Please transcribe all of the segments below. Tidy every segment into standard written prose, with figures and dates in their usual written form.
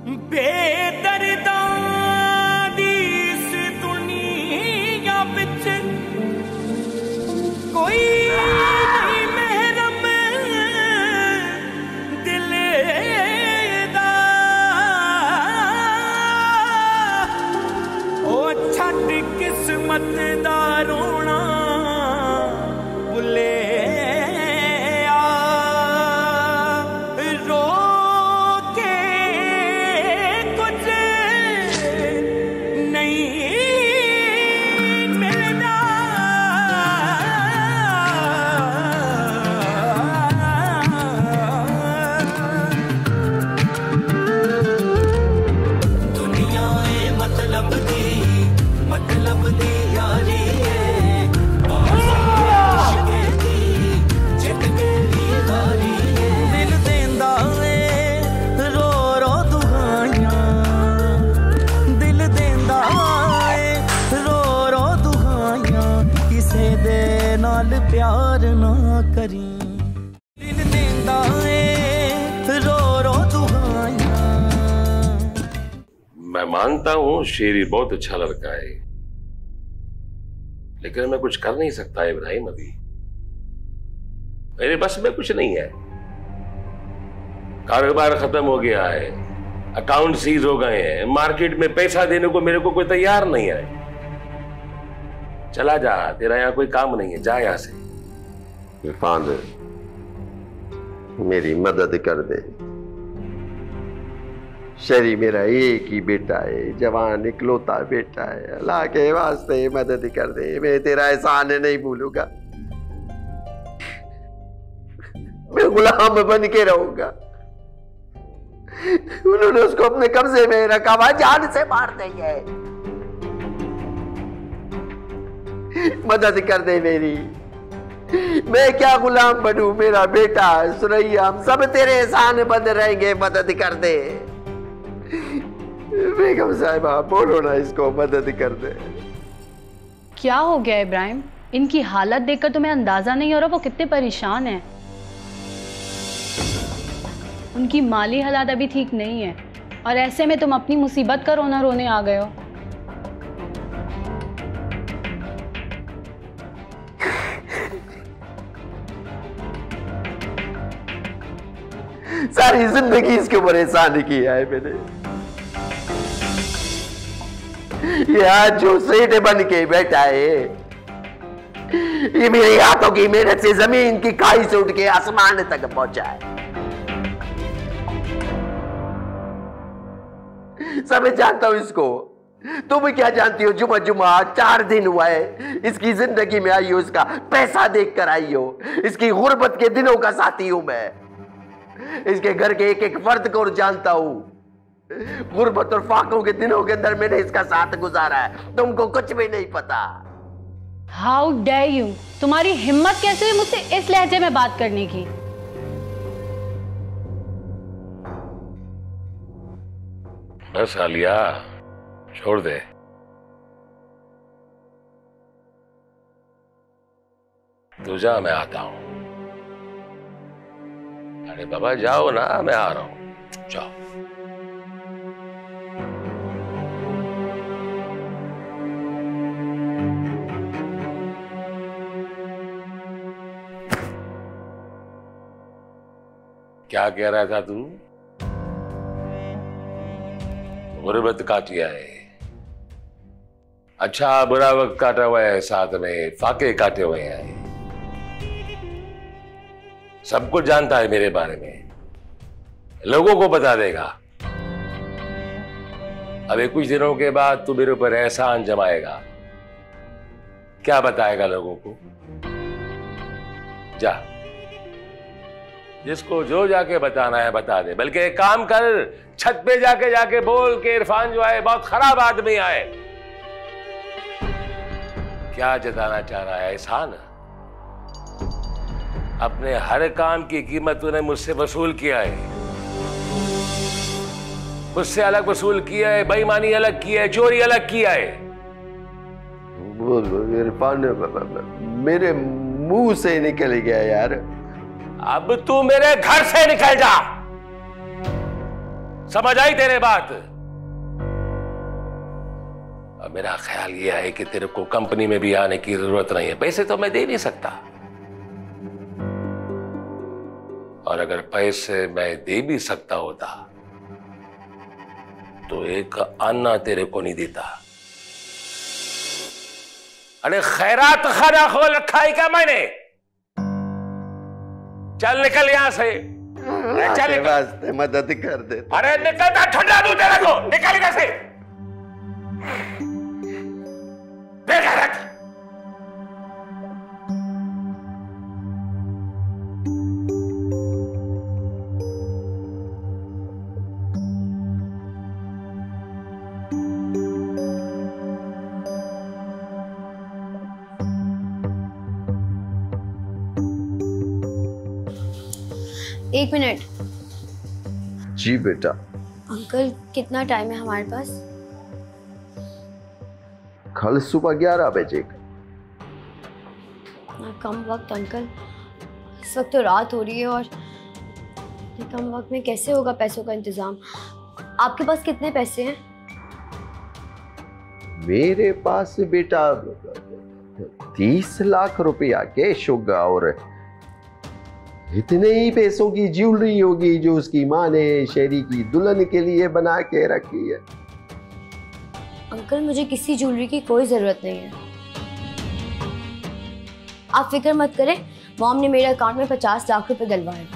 बेदर्दा दी इस दुनिया बिच कोई नहीं महरम दिल दा ओ छट किस्मत दा रोना भुले प्यार ना करी दिल देंदा ए रो रो दुआया। मैं मानता हूं शेरी बहुत अच्छा लड़का है, लेकिन मैं कुछ कर नहीं सकता इब्राहिम। अभी मेरे बस में कुछ नहीं है। कारोबार खत्म हो गया है, अकाउंट सीज हो गए हैं, मार्केट में पैसा देने को मेरे को कोई तैयार नहीं है। चला जा, तेरा यहाँ कोई काम नहीं है, जा यहाँ से। इरफान मेरी मदद कर दे। शेरी मेरा एक ही बेटा है, जवान इकलौता बेटा है। अल्लाह के वास्ते मदद कर दे, मैं तेरा एहसान नहीं भूलूंगा। मैं गुलाम बन के रहूंगा। उन्होंने उसको अपने कब्जे में रखा हुआ, जान से मार देंगे। मदद कर दे मेरी। मैं क्या गुलाम बनूं, मेरा बेटा सुरैया, हम सब तेरे एहसान बंद रहेंगे। मदद कर दे बेगम साहिबा, बोलो ना इसको मदद कर दे। क्या हो गया इब्राहिम? इनकी हालत देखकर तुम्हें अंदाजा नहीं हो रहा वो कितने परेशान हैं। उनकी माली हालात अभी ठीक नहीं है और ऐसे में तुम अपनी मुसीबत का रोना रोने आ गए हो। सारी जिंदगी इसके ऊपर एहसान किया है मैंने। ये आज जो सेठ बन के बैठा है, ये मेरे हाथों की मेहनत से जमीन की खाई से उठ के आसमान तक पहुंचा है। सब मैं जानता हूं इसको। तुम क्या जानती हो? जुमा जुमा 4 दिन हुआ है इसकी जिंदगी में आई हो, इसका पैसा देख कर आई हो। इसकी गुर्बत के दिनों का साथी हूं मैं। इसके घर के एक एक फर्द को जानता हूं। गुर्बत और फाकों के दिनों के अंदर मैंने इसका साथ गुजारा है, तुमको कुछ भी नहीं पता। How dare you! तुम्हारी हिम्मत कैसे है मुझसे इस लहजे में बात करने की? बस आलिया, छोड़ दे। तू जा, मैं आता हूं। अरे बाबा जाओ ना, मैं आ रहा हूं, जाओ। क्या कह रहा था तू? गुर्बत काटिया है। अच्छा बुरा वक्त काटा हुआ है, साथ में फाके काटे हुए हैं। सब कुछ जानता है मेरे बारे में, लोगों को बता देगा। अभी कुछ दिनों के बाद तू मेरे ऊपर एहसान जमाएगा। क्या बताएगा लोगों को? जा, जिसको जो जाके बताना है बता दे। बल्कि एक काम कर, छत पे जाके बोल के इरफान जो है बहुत खराब आदमी आए। क्या जताना चाह रहा है? एहसान? अपने हर काम की कीमत तूने मुझसे वसूल किया है, मुझसे अलग वसूल किया है, बेईमानी अलग किया है, चोरी अलग किया है। इरफान मेरे मुंह से निकल गया यार। अब तू मेरे घर से निकल जा। समझ आई तेरे बात? अब मेरा ख्याल यह है कि तेरे को कंपनी में भी आने की जरूरत नहीं है। पैसे तो मैं दे नहीं सकता, और अगर पैसे मैं दे भी सकता होता तो एक अन्ना तेरे को नहीं देता। अरे खैरात खाना खोल रखा है क्या मैंने? चल निकल यहां से। चल वास्ते मदद कर दे। अरे निकलता ठंडा दूं तेरे को, निकल इधर से। बेगैरत। एक मिनट। जी बेटा। अंकल कितना टाइम है हमारे पास? कल सुबह 11 बजे का। इतना कम वक्त अंकल, इस वक्त तो रात हो रही है और इतने कम वक्त में कैसे होगा पैसों का इंतजाम? आपके पास कितने पैसे हैं? मेरे पास बेटा 30 लाख रुपया कैश होगा और इतने ही पैसों की ज्वेलरी होगी जो उसकी माँ ने शेरी की दुल्हन के लिए बना के रखी है। अंकल मुझे किसी ज्वेलरी की कोई जरूरत नहीं है, आप फिक्र मत करें। मॉम ने मेरे अकाउंट में 50 लाख रुपए डलवाए,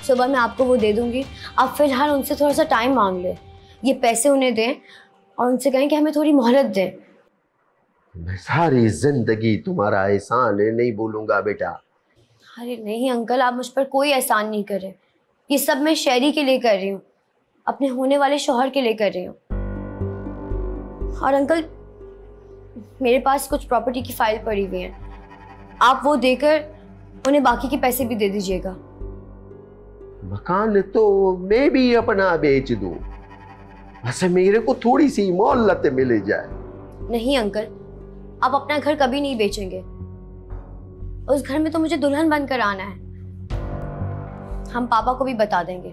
सुबह मैं आपको वो दे दूंगी। आप फिलहाल उनसे थोड़ा सा टाइम मांग ले, ये पैसे उन्हें दें और उनसे कहें कि हमें थोड़ी मोहलत दें। मैं सारी जिंदगी तुम्हारा एहसान नहीं भूलूंगा बेटा। अरे नहीं अंकल, आप मुझ पर कोई एहसान नहीं करें, ये सब मैं शेरी के लिए कर रही हूँ, अपने होने वाले शौहर के लिए कर रही हूँ। और अंकल मेरे पास कुछ प्रॉपर्टी की फाइल पड़ी हुई है, आप वो देकर उन्हें बाकी के पैसे भी दे दीजिएगा। मकान तो मैं भी अपना बेच दूं, बस मेरे को थोड़ी सी मोहलत मिल जाए। नहीं अंकल, आप अपना घर कभी नहीं बेचेंगे, उस घर में तो मुझे दुल्हन बनकर आना है। हम पापा को भी बता देंगे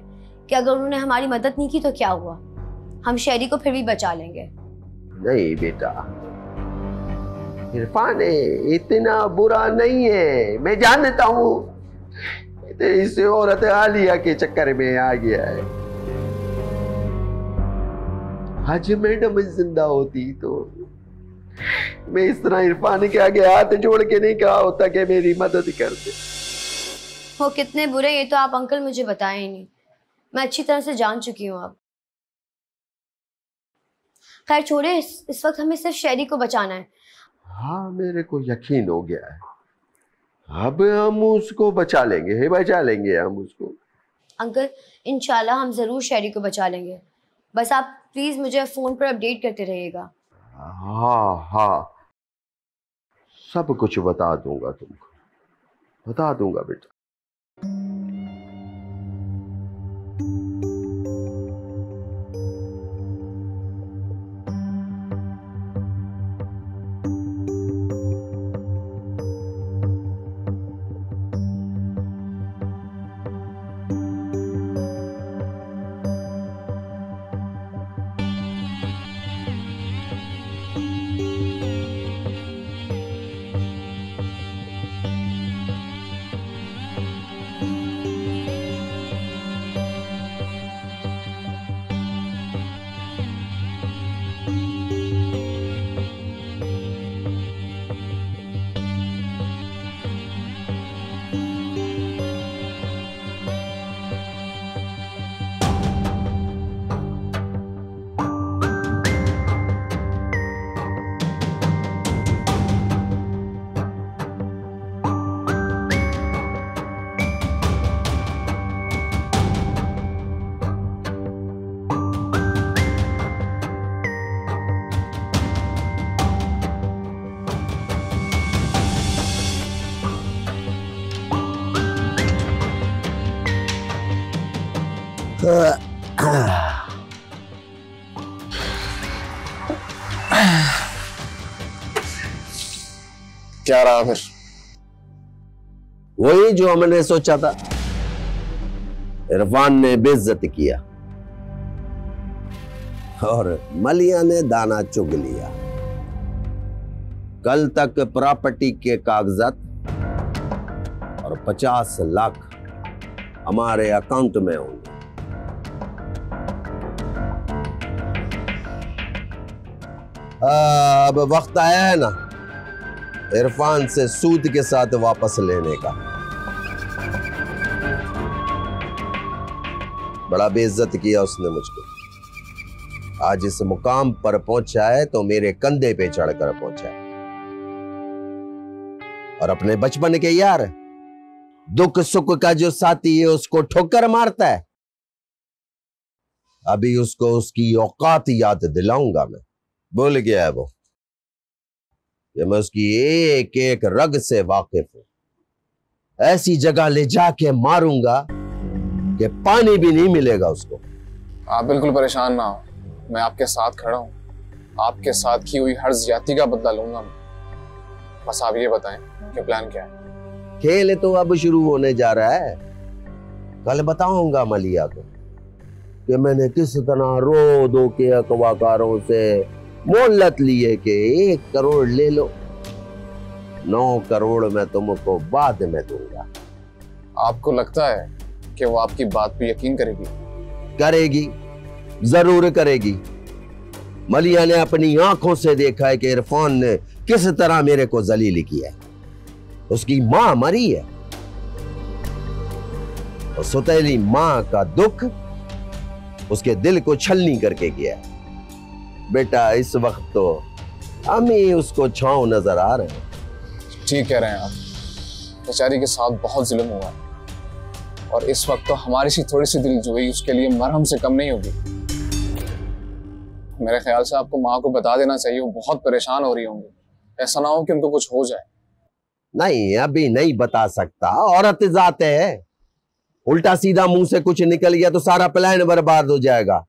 कि अगर उन्होंने हमारी मदद नहीं की तो क्या हुआ, हम शेरी को फिर भी बचा लेंगे। नहीं बेटा, इरफान इतना बुरा नहीं है, मैं जानता हूँ। इस औरत आलिया के चक्कर में आ गया है। आज मैडम जिंदा होती तो मैं इस तरह इरफान के आगे हाथ जोड़ के नहीं कहा होता कि मेरी मदद कर दे। वो कितने बुरे ये तो आप अंकल मुझे बताए ही नहीं, मैं अच्छी तरह से जान चुकी हूँ अब। खैर छोड़े, इस वक्त हमें सिर्फ शेरी को बचाना है। हाँ मेरे को यकीन हो गया है, अब हम उसको बचा लेंगे हम उसको। अंकल इंशाल्लाह हम जरूर शेरी को बचा लेंगे, बस आप प्लीज मुझे फोन पर अपडेट करते रहिएगा। हाँ सब कुछ बता दूंगा तुमको, बता दूंगा बेटा। क्या रहा फिर? वही जो हमने सोचा था। इरफान ने बेइज्जत किया और मलिया ने दाना चुग लिया। कल तक प्रॉपर्टी के कागजात और 50 लाख हमारे अकाउंट में होंगे। अब वक्त आया है ना इरफान से सूद के साथ वापस लेने का। बड़ा बेइज्जत किया उसने मुझको। आज इस मुकाम पर पहुंचा है तो मेरे कंधे पे चढ़कर पहुंचा है। और अपने बचपन के यार, दुख सुख का जो साथी है उसको ठोकर मारता है। अभी उसको उसकी औकात याद दिलाऊंगा मैं। भूल गया है वो कि मैं उसकी एक एक रग से वाकिफ हूं। ऐसी जगह ले जाके मारूंगा कि पानी भी नहीं मिलेगा उसको। आप बिल्कुल परेशान ना हो, मैं आपके साथ खड़ा हूं। आपके साथ की हुई हर ज्यादती का बदला लूंगा मैं। बस आप ये बताएं कि प्लान क्या है। खेल तो अब शुरू होने जा रहा है। कल बताऊंगा मलिया को कि मैंने किस तरह रो दो के अखबाकारों से मोहलत लिए कि 1 करोड़ ले लो, 9 करोड़ मैं तुमको बाद में दूंगा। आपको लगता है कि वो आपकी बात पे यकीन करेगी? करेगी, जरूर करेगी। मलिया ने अपनी आंखों से देखा है कि इरफान ने किस तरह मेरे को जलील किया है। उसकी मां मरी है और सुतैली मां का दुख उसके दिल को छलनी करके गया है। बेटा इस वक्त तो हम ही उसको छांव नजर आ रहे हैं। ठीक कह रहे हैं आप। बेचारी के साथ बहुत जुल्म हुआ है और इस वक्त तो हमारी सी थोड़ी सी दिलजोई उसके लिए मरहम से कम नहीं होगी। मेरे ख्याल से आपको माँ को बता देना चाहिए, वो बहुत परेशान हो रही होंगी। ऐसा ना हो कि उनको कुछ हो जाए। नहीं, अभी नहीं बता सकता। औरत जात है, उल्टा सीधा मुंह से कुछ निकल गया तो सारा प्लान बर्बाद हो जाएगा।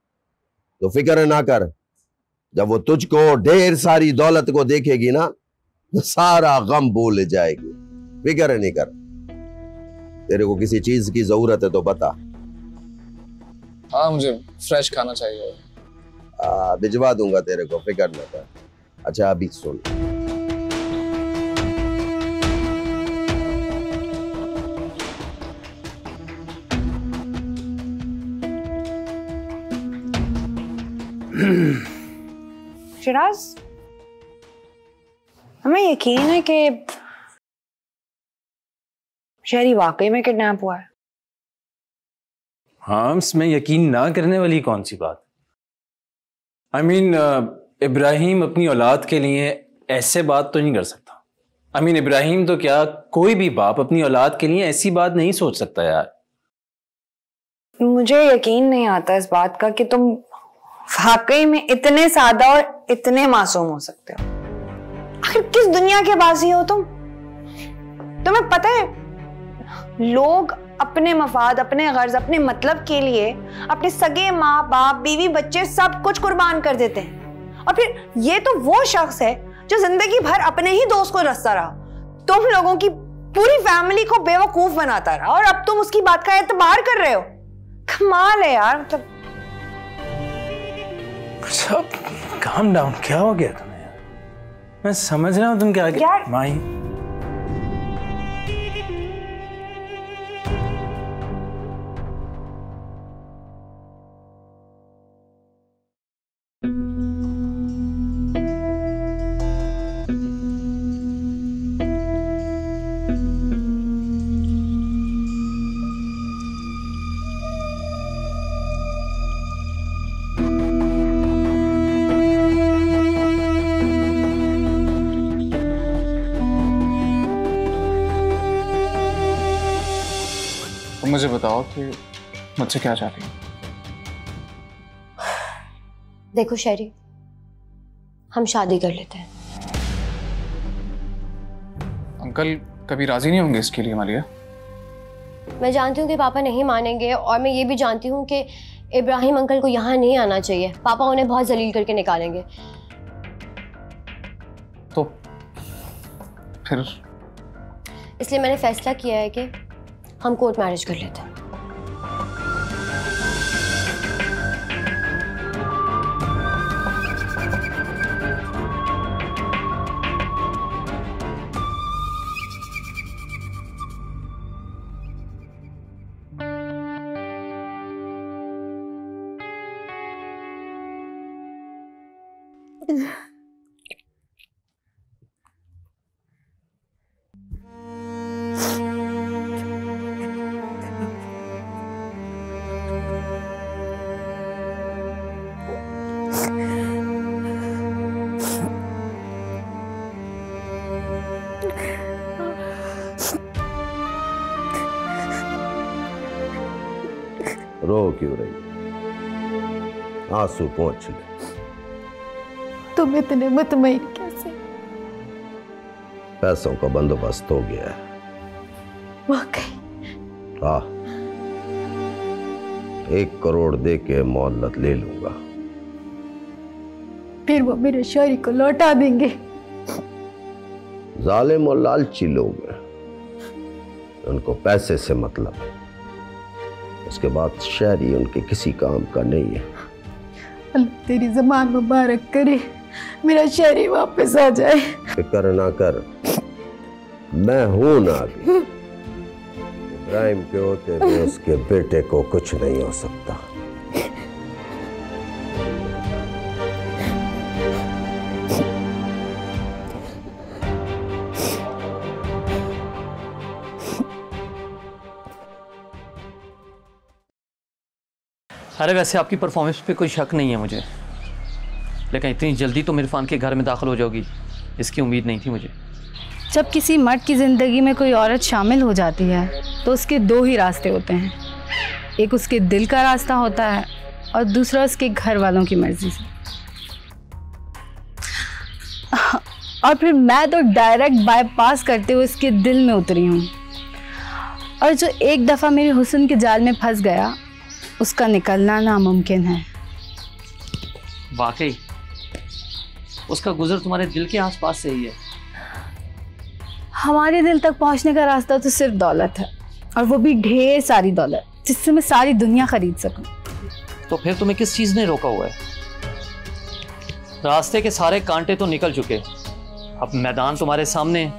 तो फिक्र ना कर, जब वो तुझको ढेर सारी दौलत को देखेगी ना तो सारा गम भूल जाएगी। फिक्र नहीं कर। तेरे को किसी चीज की जरूरत है तो बता। हाँ, मुझे फ्रेश खाना चाहिए। भिजवा दूंगा तेरे को, फिक्र न कर। अच्छा अभी सुन, शिराज, हमें यकीन है कि शहरी वाकई में किडनैप हुआ है। हाँ, इसमें यकीन ना करने वाली कौन सी बात। I mean, इब्राहिम अपनी औलाद के लिए ऐसे बात तो नहीं कर सकता। I mean, इब्राहिम तो क्या, कोई भी बाप अपनी औलाद के लिए ऐसी बात नहीं सोच सकता यार। मुझे यकीन नहीं आता इस बात का कि तुम वाकई में इतने सादा और इतने मासूम हो सकते हो। आखिर किस दुनिया के बाजी हो तुम? तुम्हें पता है, लोग अपने मफाद, अपने गर्ज, अपने मतलब के लिए अपने सगे माँ बाप, बीवी, बच्चे सब कुछ कुर्बान कर देते हैं। और फिर ये तो वो शख्स है जो जिंदगी भर अपने ही दोस्त को रसता रहा, तुम लोगों की पूरी फैमिली को बेवकूफ बनाता रहा, और अब तुम उसकी बात का एतबार कर रहे हो। कमाल है यार। मतलब सब काम डाउन, क्या हो गया तुम्हें यार? मैं समझ रहा हूँ तुम क्या यार, माही। मुझे बताओ कि मुझसे क्या चाहती हो? देखो शहरी, हम शादी कर लेते हैं। अंकल कभी राजी नहीं होंगे इसके लिए मालिया? मैं जानती हूँ कि पापा नहीं मानेंगे, और मैं ये भी जानती हूँ कि इब्राहिम अंकल को यहाँ नहीं आना चाहिए। पापा उन्हें बहुत जलील करके निकालेंगे। तो फिर? इसलिए मैंने फैसला किया है कि हम कोर्ट मैरिज कर लेते हैं। रो क्यों रही? आंसू पोंछ ले। तुम इतने मुतमईन कैसे? पैसों का बंदोबस्त हो गया है। वाकई? हाँ, 1 करोड़ दे के मोहलत ले लूंगा। फिर वो मेरे शायरी को लौटा देंगे? जालिम और लालची लोग हैं, उनको पैसे से मतलब है। उसके बाद शायरी उनके किसी काम का नहीं है। अल्लाह तेरी ज़बान मुबारक करे, मेरा शायरी वापस आ जाए। फिक्र ना कर, मैं हूं ना अभी। इब्राहिम के होते हुए उसके बेटे को कुछ नहीं हो सकता। अरे वैसे आपकी परफॉर्मेंस पे कोई शक नहीं है मुझे, लेकिन इतनी जल्दी तुम इरफान के घर में दाखिल हो जाओगी, इसकी उम्मीद नहीं थी मुझे। जब किसी मर्द की ज़िंदगी में कोई औरत शामिल हो जाती है तो उसके 2 ही रास्ते होते हैं, एक उसके दिल का रास्ता होता है और दूसरा उसके घर वालों की मर्जी से। और फिर मैं तो डायरेक्ट बाईपास करते हुए उसके दिल में उतरी हूँ, और जो एक दफ़ा मेरे हुस्न के जाल में फंस गया उसका निकलना नामुमकिन है। वाकई उसका गुजर तुम्हारे दिल के आसपास से ही है। हमारे दिल तक पहुंचने का रास्ता तो सिर्फ दौलत है, और वो भी ढेर सारी दौलत जिससे मैं सारी दुनिया खरीद सकूं। तो फिर तुम्हें किस चीज़ ने रोका हुआ है? रास्ते के सारे कांटे तो निकल चुके, अब मैदान तुम्हारे सामने,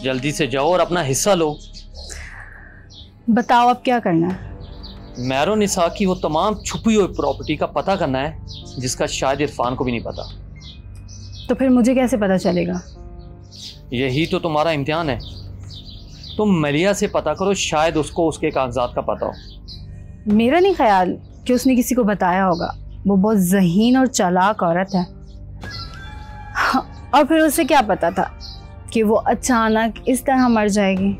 जल्दी से जाओ और अपना हिस्सा लो। बताओ अब क्या करना है? मैरो निसा की वो तमाम छुपी हुई प्रॉपर्टी का पता करना है जिसका शायद इरफान को भी नहीं पता। तो फिर मुझे कैसे पता चलेगा? यही तो तुम्हारा इम्तिहान है। तुम मलिया से पता करो, शायद उसको उसके कागजात का पता हो। मेरा नहीं ख्याल कि उसने किसी को बताया होगा, वो बहुत ज़हीन और चालाक औरत है। और फिर उसे क्या पता था कि वो अचानक इस तरह मर जाएगी।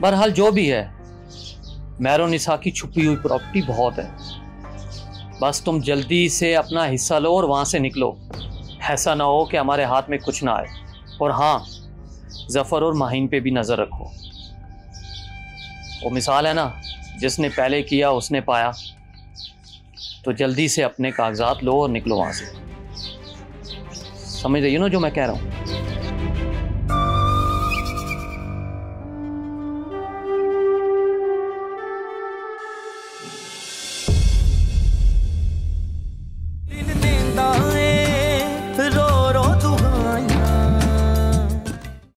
बहरहाल जो भी है, मैरो निसा की छुपी हुई प्रॉपर्टी बहुत है, बस तुम जल्दी से अपना हिस्सा लो और वहाँ से निकलो। ऐसा ना हो कि हमारे हाथ में कुछ ना आए। और हाँ, जफ़र और माहिन पे भी नज़र रखो। वो मिसाल है ना, जिसने पहले किया उसने पाया। तो जल्दी से अपने कागजात लो और निकलो वहाँ से। समझ रही हो ना जो मैं कह रहा हूँ?